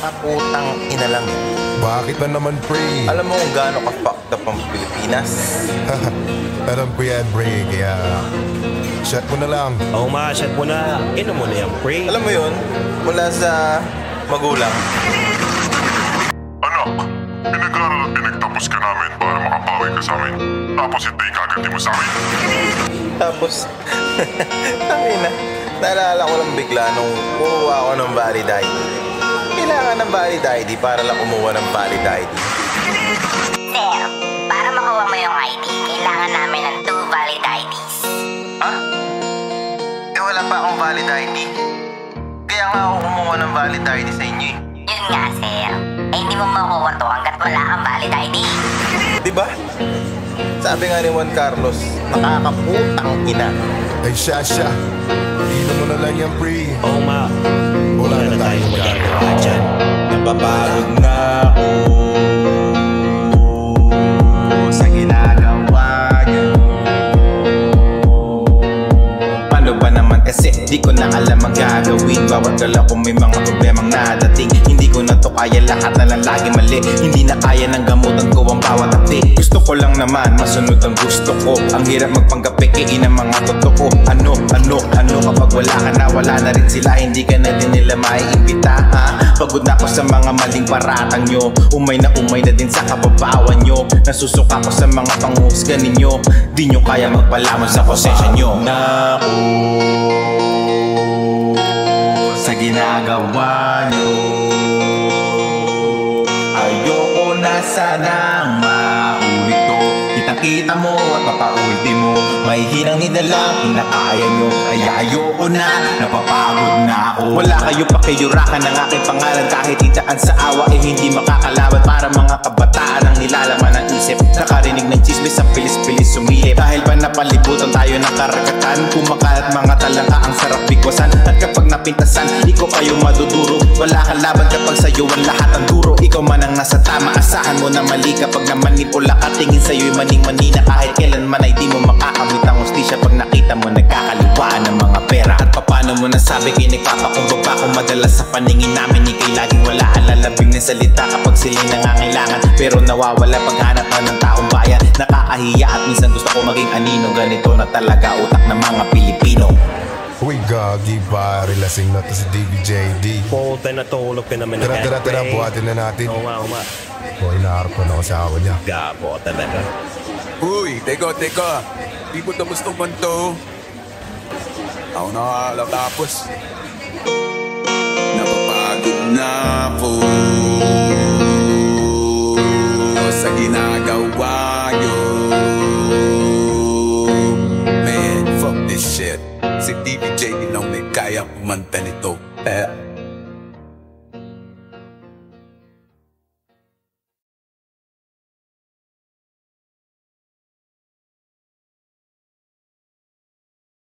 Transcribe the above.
Nakakaputang ina lang yan. Bakit na naman, pre? Alam mo kung gaano ka-fucked up ang Pilipinas? Alam ko yan, pre. Kaya shot mo na lang. Oo, shot mo na. Inom mo na yan, pre. Alam mo yun, mula sa magulang. Anak, pinag-aral at pinagtapos ka namin para makapawi ka sa amin. Tapos hindi kaganti mo sa amin. Tapos, tangina, naalala ko lang bigla nung kumuha ako ng valid ID. Kailangan ng valid ID para lang kumuha ng valid ID. Sir, para makuha mo yung ID, kailangan namin ng 2 valid IDs. Ha? Eh wala pa akong valid ID. Kaya nga ako kumuha ng valid ID sa inyo eh. Yun nga, sir. Eh, hindi mo makuha to hanggat wala kang valid ID. Diba? Sabi nga ni Juan Carlos, nakakaputang ina. Ay, siya. Inom mo na lang yan, pre. Oo, Wala na tayong magagawa dyan. Napapagod na ako sa ginagawa niyo. Paano ba naman kasi di ko na alam ang gagawin. Bawat galaw ko may mga problemang nadating. Hindi ko na to kaya, lahat na lang lagi mali. Hindi na kaya ng gamutan ko ang bawat api. Gusto ko lang naman masunod ang gusto ko. Ang hirap magpanggapikiin ang mga totoo. Ano kapag wala ka na, wala na rin sila. Hindi ka na din nila maiimbita, ha? Pagod na ako sa mga maling paratang nyo. Umay na din sa kababawan nyo. Nasusuka ko sa mga panghusga ninyo. Di nyo kaya magpalaman sa konsensya nyo. Naku sa ginagawa nyo. Ayoko na sanang maulit to. Kitang-kita mo at papaulti mo. May hinang nidalang kinakaya nyo. Kaya ayoko na, napapagod na ako. Wala kayo pakiyurakan ng aking pangalan. Kahit itaan sa awa eh hindi makakalaban. Para mga kabataan ang nilalaman ng isip. Nakarinig ng chismis ang pilis-pilis sumilip. Dahil ba napalibutan tayo ng karagatan. Kumakalat mga talangka ang sarap bigwasan. At kapag napintasan, di ko kayo maduduro. Wala kang laban kapag sa'yo ang lahat ang duro. Ikaw man ang nasa tama, asahan mo na mali. Kapag namanipula ka, tingin sa'yo'y maning-manina. Kahit kailanman ay di mo makakamit ang hustisya. Pag nakita mo nagkakaliwaan ng mga pera. At paano mo nasabi kay nagpapakumbaba kung madalas sa paningin namin ikay laging wala ang lalabing na salita kapag sila'y nangangailangan. Pero nawawala paghanap na ng taong bayan. Nakakahiya at minsan gusto ko maging anino. Ganito na talaga utak ng mga Pilipino. Uy, gagi ba? Relasing na to si DBJD. Puta na tulog ka naman. Tara, buhatin na natin. Oo nga. Uy, naharap ko na ako sa awa niya. Gapo talaga. Uy, teka. Di mo tapos naman to. Ako na tapos. Napapagod na ako.